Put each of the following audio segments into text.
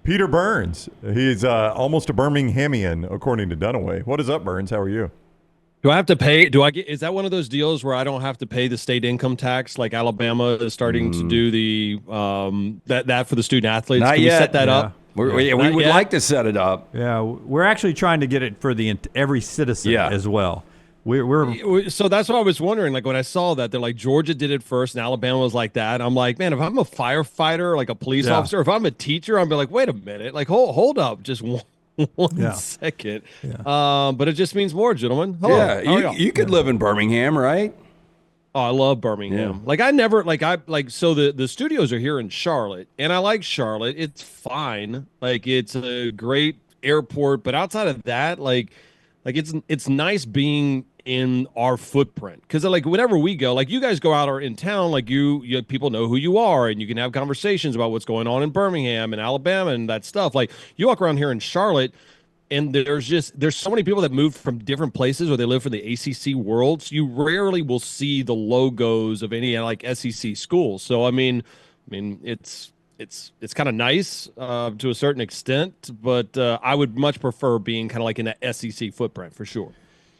Peter Burns. He's almost a Birminghamian, according to Dunaway. What is up, Burns? How are you? Do I have to pay? Do I get? Is that one of those deals where I don't have to pay the state income tax, like Alabama is starting to do the that for the student athletes? Not Can we set yet. that Yeah. up? We Not would yet? like to set it up. Yeah, we're actually trying to get it for every citizen Yeah. as well. We're So that's what I was wondering. Like when I saw that, they're like Georgia did it first, and Alabama was like that. I'm like, man, if I'm a firefighter, like a police Yeah. officer, if I'm a teacher, I'm be like, wait a minute, like hold up, just one Yeah. second. Yeah. But it just means more, gentlemen. Hello. Yeah, How are y'all? you could live in Birmingham, right? Oh, I love Birmingham. Yeah. Like I never so the studios are here in Charlotte, and I like Charlotte. It's fine. Like it's a great airport, but outside of that, it's nice being in our footprint because like whenever we go, like you guys go out or in town, like you people know who you are, and you can have conversations about what's going on in Birmingham and Alabama and that stuff. Like you walk around here in Charlotte, and there's so many people that moved from different places or they live from the ACC world. So you rarely will see the logos of any like SEC schools. So I mean it's kind of nice to a certain extent, but I would much prefer being kind of like in the SEC footprint for sure.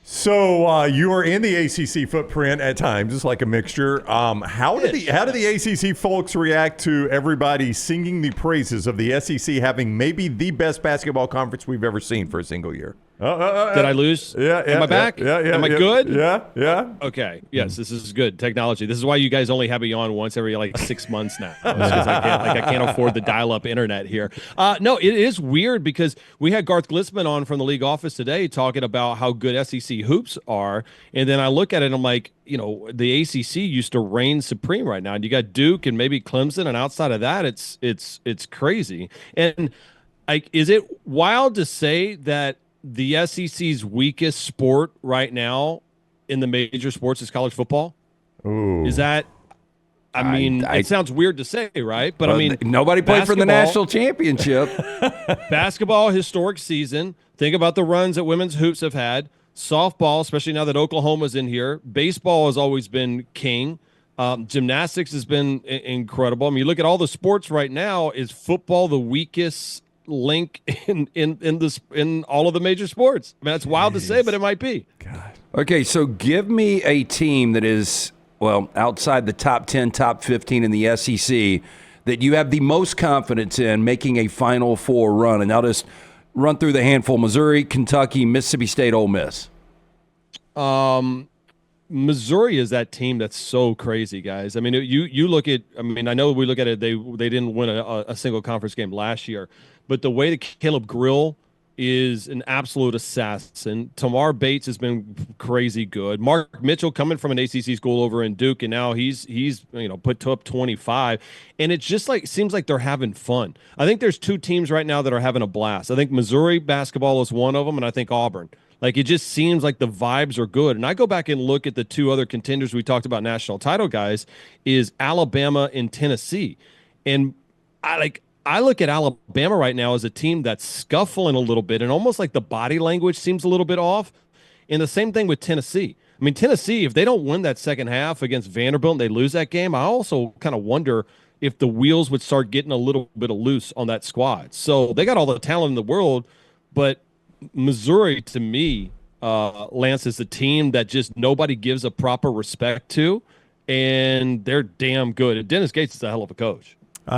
So you are in the ACC footprint at times. It's like a mixture. How did the ACC folks react to everybody singing the praises of the SEC having maybe the best basketball conference we've ever seen for a single year? Did I lose? Yeah. Am I back? Yeah. Am I good? Yeah. Okay. Yes, this is good technology. This is why you guys only have me on once every like 6 months now. It's 'cause I can't afford the dial-up internet here. No, it is weird because we had Garth Glitzman on from the league office today talking about how good SEC hoops are, and then I look at it and I'm like, the ACC used to reign supreme right now, and you got Duke and maybe Clemson, and outside of that, it's crazy. And like, is it wild to say that the SEC's weakest sport right now in the major sports is college football? Ooh. Is that? I mean, it sounds weird to say, right? But Well, I mean, nobody played for the basketball- national championship. basketball historic season. Think about the runs that women's hoops have had. Softball, especially now that Oklahoma's in here. Baseball has always been king. Gymnastics has been incredible. I mean, you look at all the sports right now. Is football the weakest link in all of the major sports? I mean, that's wild to say, but it might be. God. Okay, so give me a team that is, well, outside the top 10, top 15 in the SEC that you have the most confidence in making a Final Four run. And I'll just run through the handful: Missouri, Kentucky, Mississippi State, Ole Miss. Missouri is that team that's so crazy, guys. I mean, you look at. I mean, I know we look at it. They didn't win a single conference game last year, but the way that Caleb Grill is an absolute assassin. Tamar Bates has been crazy good. Mark Mitchell coming from an ACC school over in Duke, and now he's put up 25, and it's just like seems like they're having fun. I think there's two teams right now that are having a blast. I think Missouri basketball is one of them, and I think Auburn. Like, it just seems like the vibes are good. And I go back and look at the two other contenders we talked about, national title guys, is Alabama and Tennessee. And I look at Alabama right now as a team that's scuffling a little bit, and almost like the body language seems a little bit off. And the same thing with Tennessee. I mean, Tennessee, if they don't win that second half against Vanderbilt and they lose that game, I also kind of wonder if the wheels would start getting a little bit of loose on that squad. So they got all the talent in the world, but Missouri, to me, Lance, is a team that just nobody gives a proper respect to, and they're damn good. And Dennis Gates is a hell of a coach.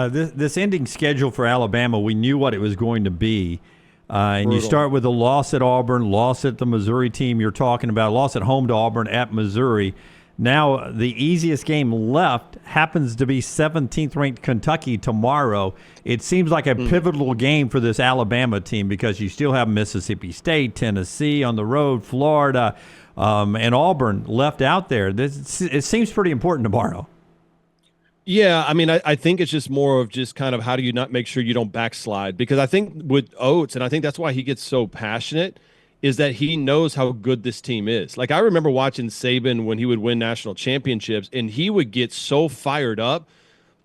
this ending schedule for Alabama, we knew what it was going to be. And you start with a loss at Auburn, loss at the Missouri team you're talking about, loss at home to Auburn, at Missouri. Now the easiest game left happens to be 17th ranked Kentucky tomorrow. It seems like a pivotal game for this Alabama team because you still have Mississippi State, Tennessee on the road, Florida, and Auburn left out there. It seems pretty important tomorrow. Yeah, I mean, I think it's just more of just kind of how do you not make sure you don't backslide? Because I think with Oates, and I think that's why he gets so passionate, is that he knows how good this team is. Like, I remember watching Saban when he would win national championships, and he would get so fired up,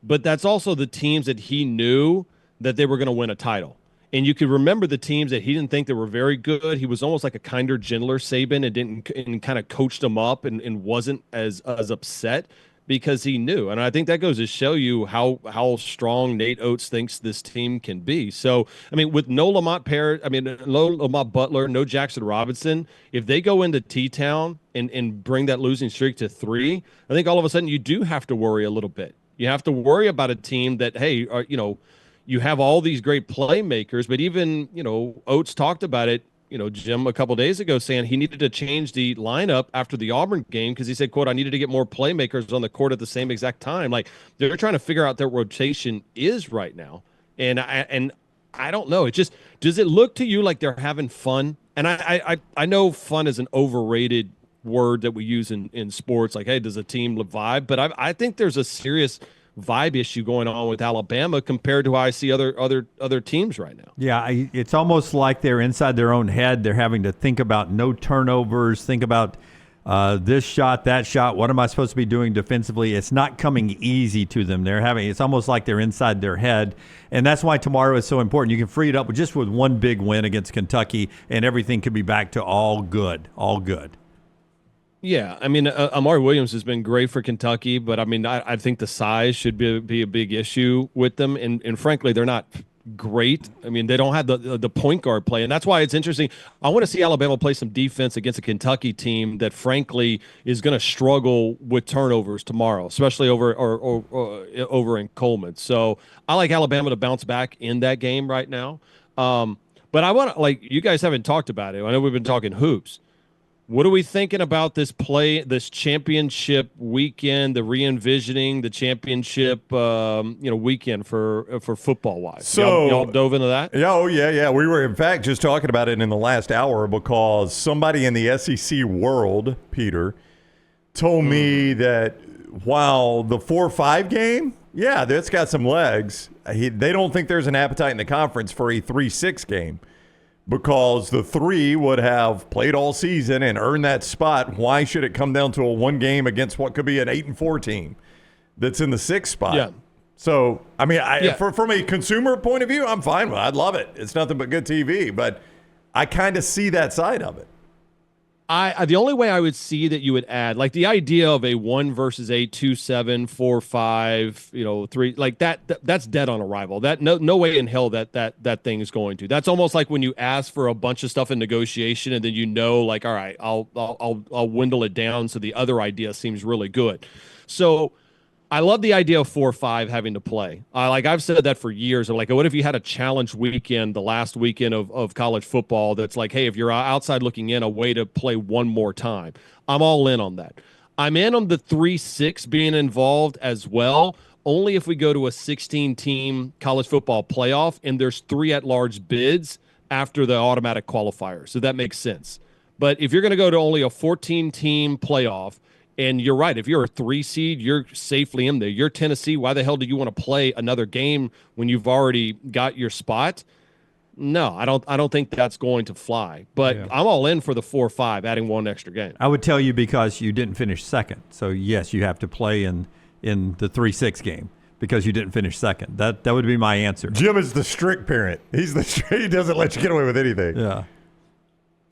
but that's also the teams that he knew that they were going to win a title. And you could remember the teams that he didn't think that were very good. He was almost like a kinder, gentler Saban and kind of coached them up and wasn't as upset. because he knew. And I think that goes to show you how strong Nate Oates thinks this team can be. So, I mean, with no Lamont Butler, no Jackson Robinson, if they go into T-Town and bring that losing streak to 3, I think all of a sudden you do have to worry a little bit. You have to worry about a team that, hey, you have all these great playmakers, but even, Oates talked about it, Jim, a couple days ago, saying he needed to change the lineup after the Auburn game because he said, quote, I needed to get more playmakers on the court at the same exact time. Like, they're trying to figure out their rotation is right now. And I don't know. It just, does it look to you like they're having fun? And I know fun is an overrated word that we use in sports. Like, hey, does a team vibe? But I think there's a serious vibe issue going on with Alabama compared to how I see other teams right now. Yeah, it's almost like they're inside their own head. They're having to think about no turnovers, think about this shot, that shot. What am I supposed to be doing defensively? It's not coming easy to them. It's almost like they're inside their head, and that's why tomorrow is so important. You can free it up with one big win against Kentucky, and everything could be back to all good. Yeah, I mean, Amari Williams has been great for Kentucky, but I mean, I think the size should be a big issue with them, and frankly, they're not great. I mean, they don't have the point guard play, and that's why it's interesting. I want to see Alabama play some defense against a Kentucky team that, frankly, is going to struggle with turnovers tomorrow, especially over in Coleman. So I like Alabama to bounce back in that game right now. But I want to, you guys haven't talked about it. I know we've been talking hoops. What are we thinking about this championship weekend, the re-envisioning the championship, weekend for football wise? So y'all dove into that? Yeah. We were in fact just talking about it in the last hour because somebody in the SEC world, Peter, told me that while the 4-5 game, yeah, that's got some legs. They don't think there's an appetite in the conference for a 3-6 game. Because the 3 would have played all season and earned that spot. Why should it come down to a 1 game against what could be an 8-4 team that's in the 6th spot? Yeah. So, I mean, from a consumer point of view, I'm fine with it. I'd love it. It's nothing but good TV. But I kind of see that side of it. The only way I would see that you would add, like the idea of a 1 versus 8, 2-7, 4-5, 3, like that's dead on arrival. That no way in hell that thing is going to. That's almost like when you ask for a bunch of stuff in negotiation and then like, all right, I'll dwindle it down so the other idea seems really good. So I love the idea of 4-5 having to play. I've said that for years. I'm like, what if you had a challenge weekend, the last weekend of college football that's like, hey, if you're outside looking in, a way to play one more time. I'm all in on that. I'm in on the 3-6 being involved as well, only if we go to a 16-team college football playoff and there's 3 at-large bids after the automatic qualifier. So that makes sense. But if you're going to go to only a 14-team playoff, and you're right, if you're a 3 seed, you're safely in there. You're Tennessee. Why the hell do you want to play another game when you've already got your spot? No, I don't think that's going to fly. But yeah. I'm all in for the 4-5, adding 1 extra game. I would tell you because you didn't finish second. So, yes, you have to play in the 3-6 game because you didn't finish second. That would be my answer. Jim is the strict parent. He doesn't let you get away with anything. Yeah.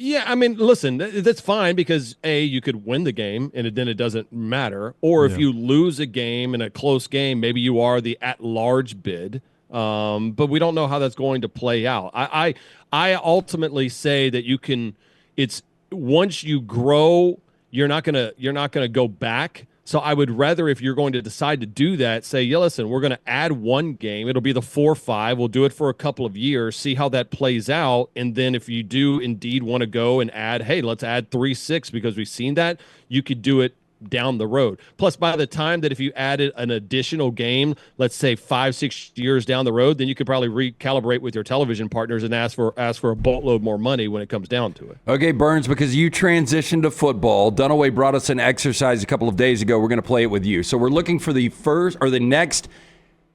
Yeah, I mean, listen, that's fine because, A, you could win the game and then it doesn't matter. Or if you lose a game in a close game, maybe you are the at-large bid. But we don't know how that's going to play out. I ultimately say that you can – it's once you grow, you're not gonna go back. So I would rather, if you're going to decide to do that, say, yeah, listen, we're going to add 1 game. It'll be the 4-5. We'll do it for a couple of years, see how that plays out. And then if you do indeed want to go and add, hey, let's add 3-6 because we've seen that, you could do it down the road. Plus, by the time that if you added an additional game, let's say 5-6 years down the road, then you could probably recalibrate with your television partners and ask for a boatload more money when it comes down to it. Okay, Burns, because you transitioned to football, Dunaway brought us an exercise a couple of days ago. We're going to play it with you. So we're looking for the next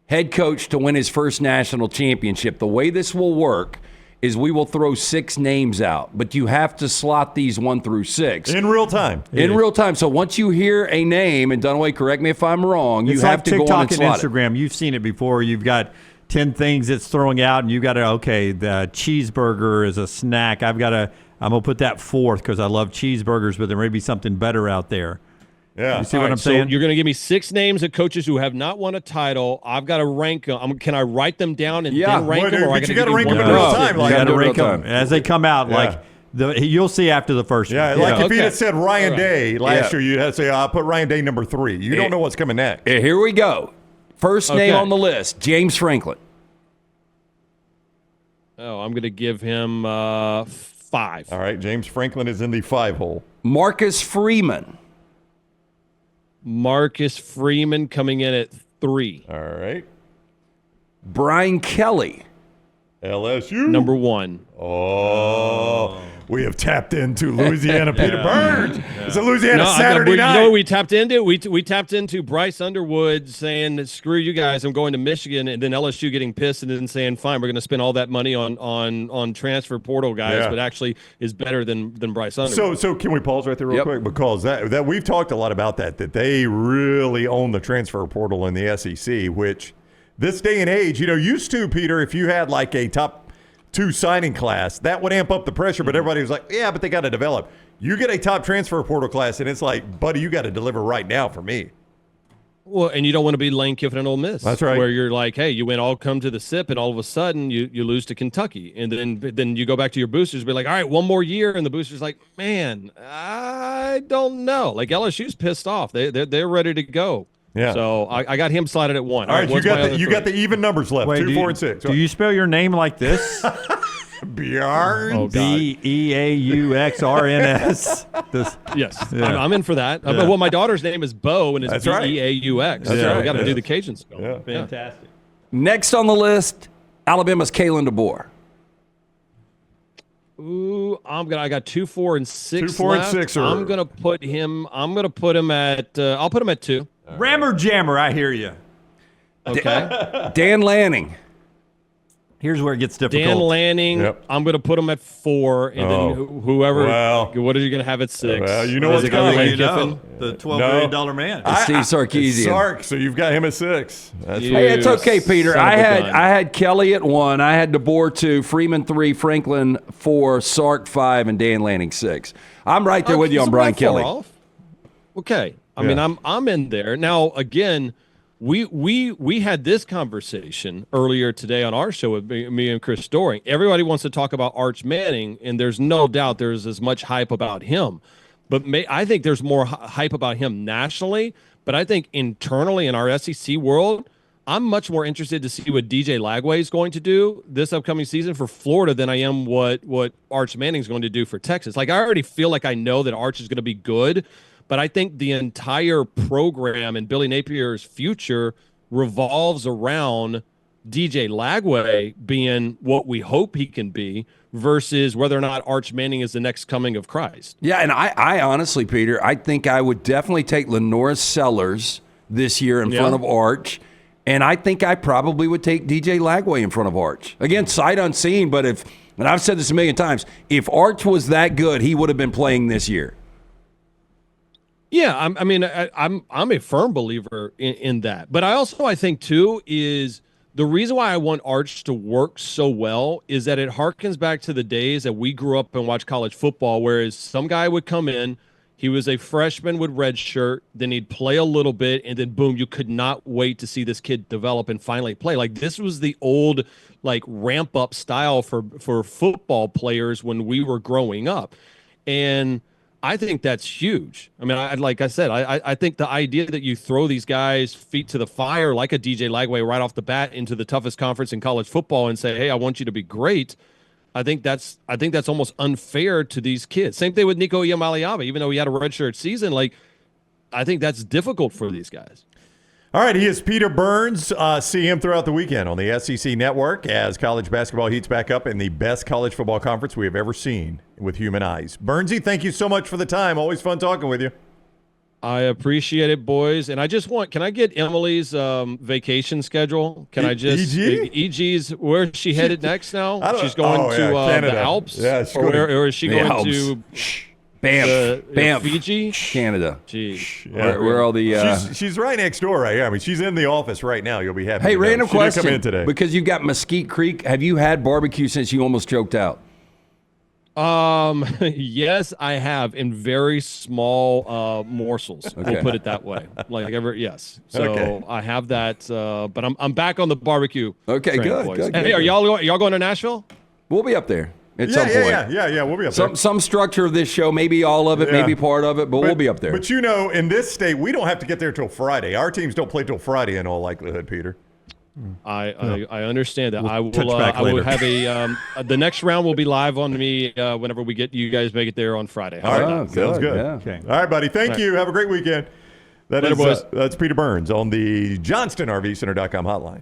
head coach to win his first national championship. The way this will work is we will throw 6 names out, but you have to slot these 1 through 6. In real time. Real time. So once you hear a name, and Dunaway, correct me if I'm wrong, you have to go on and slot it. It's like TikTok and Instagram. You've seen it before. You've got 10 things it's throwing out, and you got to, okay, the cheeseburger is a snack. I'm going to put that 4th because I love cheeseburgers, but there may be something better out there. Yeah. You see All what right, I'm so saying? you're going to give me 6 names of coaches who have not won a title. I've got to rank them. Can I write them down and Yeah. then rank Well, them? Or but I you got gotta to rank them in No. real time. You Like, gotta to do it rank real them time. as they come out. Yeah. You'll see after the first Yeah, one. like if okay. he'd have said Ryan All right. Day last Yeah. year, you'd have to say, I'll put Ryan Day number 3. You don't know what's coming next. Here we go. First name Okay. on the list, James Franklin. Oh, I'm going to give him 5. All right, James Franklin is in the 5 hole. Marcus Freeman. Marcus Freeman coming in at 3. All right. Brian Kelly. LSU. Number 1. Oh, we have tapped into Louisiana Peter Burns. It's a Louisiana No, Saturday you night. know what we tapped into? We tapped into Bryce Underwood saying, "Screw you guys, I'm going to Michigan," and then LSU getting pissed and then saying, "Fine, we're going to spend all that money on transfer portal guys," Yeah. but actually is better than Bryce Underwood. So can we pause right there real Yep. quick? Because that we've talked a lot about that they really own the transfer portal in the SEC, which this day and age, used to, Peter, if you had like a top 2 signing class, that would amp up the pressure, but everybody was like, yeah, but they got to develop. You get a top transfer portal class, and it's like, buddy, you got to deliver right now for me. Well, and you don't want to be Lane Kiffin and Ole Miss. That's right. Where you're like, hey, you win all come to the SIP, and all of a sudden you lose to Kentucky, and then you go back to your boosters, and be like, all right, one more year, and the boosters like, man, I don't know. Like LSU's pissed off. They're ready to go. Yeah. So I got him slotted at 1. All right, what's you my got other you three? got the even numbers left, Wait, 2, 4, and 6. Do you spell your name like this? Bjorn? Oh, God. BEAUXRNS. This. Yes, Yeah. I'm in for that. Well, my daughter's name is Bo, and it's That's right. Beaux. That's so right, we got to yeah. do the Cajun spell. Yeah. Fantastic. Next on the list, Alabama's Kalen DeBoer. Ooh, I got 2, 4, and 6. 2, 4, and left. 6 are- I'm gonna put him at. I'll put him at 2. Rammer Jammer, I hear you. Okay. Dan Lanning. Here's where it gets difficult. Dan Lanning. Yep. I'm gonna put him at 4, and Oh. then whoever. Well. What are you gonna have at 6? Well, you know Is what's it gonna be coming. Lane Kiffin? The $12 No. million man. Steve Sarkisian. Sark, so you've got him at 6. That's You- right. Hey, it's okay, Peter. Son of a gun. I had Kelly at 1. I had DeBoer 2, Freeman 3, Franklin 4, Sark 5, and Dan Lanning 6. I'm right there with you on He's Brian about 4 Kelly. off. Okay. I Yeah. mean, I'm in there now. Again, we had this conversation earlier today on our show with me and Chris Doring. Everybody wants to talk about Arch Manning, and there's no doubt there's as much hype about him. But I think there's more hype about him nationally. But I think internally in our SEC world, I'm much more interested to see what DJ Lagway is going to do this upcoming season for Florida than I am what Arch Manning is going to do for Texas. Like, I already feel like I know that Arch is going to be good, but I think the entire program and Billy Napier's future revolves around DJ Lagway being what we hope he can be versus whether or not Arch Manning is the next coming of Christ. Yeah, and I honestly, Peter, I think I would definitely take Lenora Sellers this year in front of Arch. And I think I probably would take DJ Lagway in front of Arch. Again, sight unseen, but and I've said this a million times, if Arch was that good, he would have been playing this year. Yeah, I'm a firm believer in that. But I think too is the reason why I want Arch to work so well is that it harkens back to the days that we grew up and watched college football, whereas some guy would come in, he was a freshman with red shirt, then he'd play a little bit, and then boom, you could not wait to see this kid develop and finally play. Like, this was the old like ramp up style for football players when we were growing up. And I think that's huge. I mean, like I said, I think the idea that you throw these guys feet to the fire like a DJ Lagway right off the bat into the toughest conference in college football and say, hey, I want you to be great. I think that's almost unfair to these kids. Same thing with Nico Iamaleava. Even though he had a redshirt season, like, I think that's difficult for these guys. All right, he is Peter Burns. See him throughout the weekend on the SEC Network as college basketball heats back up in the best college football conference we have ever seen with human eyes. Burnsy, thank you so much for the time. Always fun talking with you. I appreciate it, boys. And I just can I get Emily's vacation schedule? Can I just EG? EG's where is she headed next now? I don't- She's going oh, to yeah, Canada. the Alps? Yeah, she's or, going to or is she the going Alps. to Banff. Fiji? Canada. Gee. Where all the She's right next door right here. I mean, she's in the office right now. You'll be happy. Hey, to know. random She did question. come in today. Because you've got Mesquite Creek. Have you had barbecue since you almost choked out? Yes, I have in very small morsels. Okay. We'll put it that way. Yes. So Okay. I have that, but I'm back on the barbecue. Okay, train, good, boys. good, Hey, good. are y'all going to Nashville? We'll be up there at some point. Yeah. We'll be up there. Some structure of this show, maybe all of it, Yeah. maybe part of it, but we'll be up there. But in this state, we don't have to get there till Friday. Our teams don't play till Friday in all likelihood, Peter. I understand that. I will. touch back I will later. have the next round will be live on me whenever you guys make it there on Friday. All right. Oh, Sounds good. yeah. Okay. All right, buddy. Thank you. Have a great weekend. Later, boys. That's Peter Burns on the JohnstonRVCenter.com hotline.